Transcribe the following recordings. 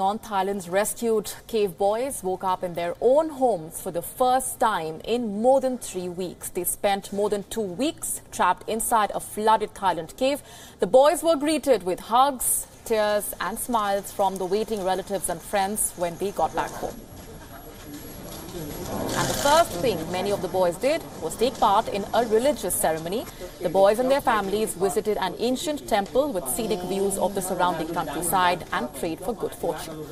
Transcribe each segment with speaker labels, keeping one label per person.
Speaker 1: on. Thailand's rescued cave boys woke up in their own homes for the first time in more than 3 weeks. They spent more than 2 weeks trapped inside a flooded Thailand cave. The boys were greeted with hugs, tears and smiles from the waiting relatives and friends when they got back home. And the first thing many of the boys did was take part in a religious ceremony. The boys and their families visited an ancient temple with scenic views of the surrounding countryside and prayed for good fortune.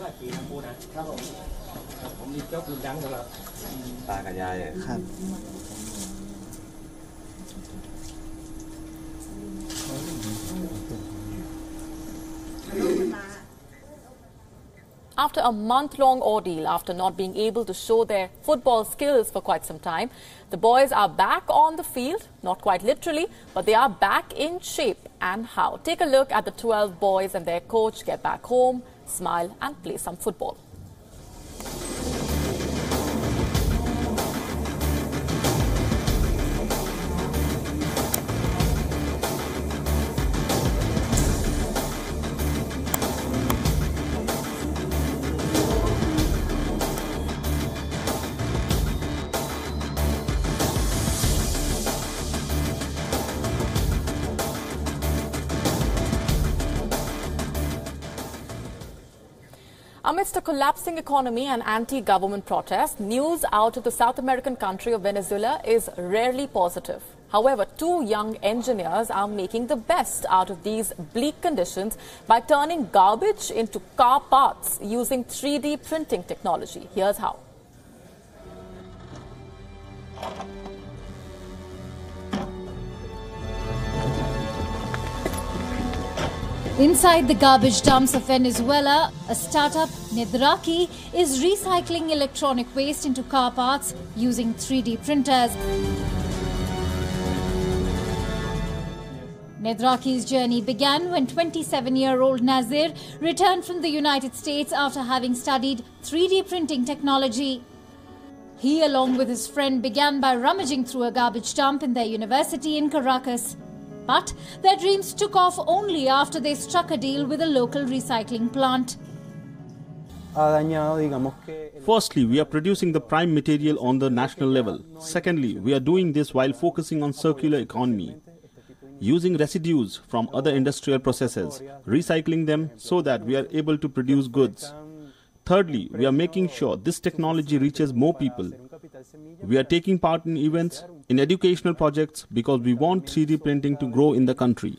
Speaker 1: After a month-long ordeal, after not being able to show their football skills for quite some time, the boys are back on the field, not quite literally, but they are back in shape. And how? Take a look at the 12 boys and their coach get back home, smile and play some football. Amidst a collapsing economy and anti-government protests, news out of the South American country of Venezuela is rarely positive. However, 2 young engineers are making the best out of these bleak conditions by turning garbage into car parts using 3D printing technology. Here's how.
Speaker 2: Inside the garbage dumps of Venezuela, a startup, Nedraki, is recycling electronic waste into car parts using 3D printers. Nedraki's journey began when 27-year-old Nazir returned from the United States after having studied 3D printing technology. He, along with his friend, began by rummaging through a garbage dump in their university in Caracas. But their dreams took off only after they struck a deal with a local recycling plant.
Speaker 3: Firstly, we are producing the prime material on the national level. Secondly, we are doing this while focusing on circular economy, using residues from other industrial processes, recycling them so that we are able to produce goods. Thirdly, we are making sure this technology reaches more people. We are taking part in events, in educational projects, because we want 3D printing to grow in the country.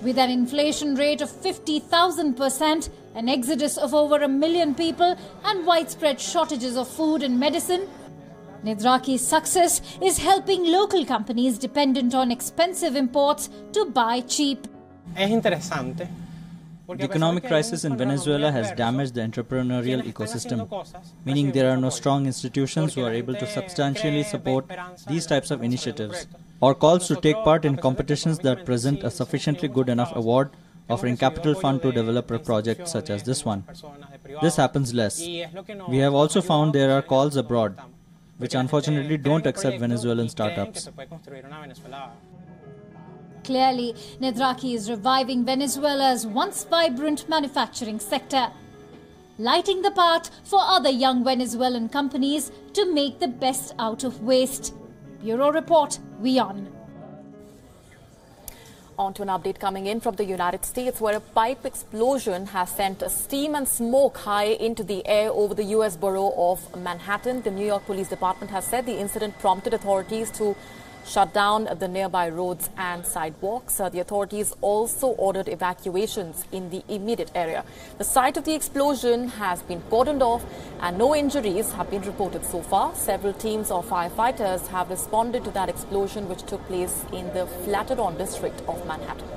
Speaker 2: With an inflation rate of 50,000%, an exodus of over 1 million people and widespread shortages of food and medicine, Nedraki's success is helping local companies dependent on expensive imports to buy cheap.
Speaker 4: The economic crisis in Venezuela has damaged the entrepreneurial ecosystem, meaning there are no strong institutions who are able to substantially support these types of initiatives, or calls to take part in competitions that present a sufficiently good enough award offering capital fund to develop a project such as this one. This happens less. We have also found there are calls abroad, which unfortunately don't accept Venezuelan startups.
Speaker 2: Clearly, Nedraki is reviving Venezuela's once vibrant manufacturing sector, lighting the path for other young Venezuelan companies to make the best out of waste. Bureau Report, WION.
Speaker 1: On to an update coming in from the United States, where a pipe explosion has sent steam and smoke high into the air over the U.S. borough of Manhattan. The New York Police Department has said the incident prompted authorities to shut down the nearby roads and sidewalks. The authorities also ordered evacuations in the immediate area. The site of the explosion has been cordoned off and no injuries have been reported so far. Several teams of firefighters have responded to that explosion, which took place in the Flatiron district of Manhattan.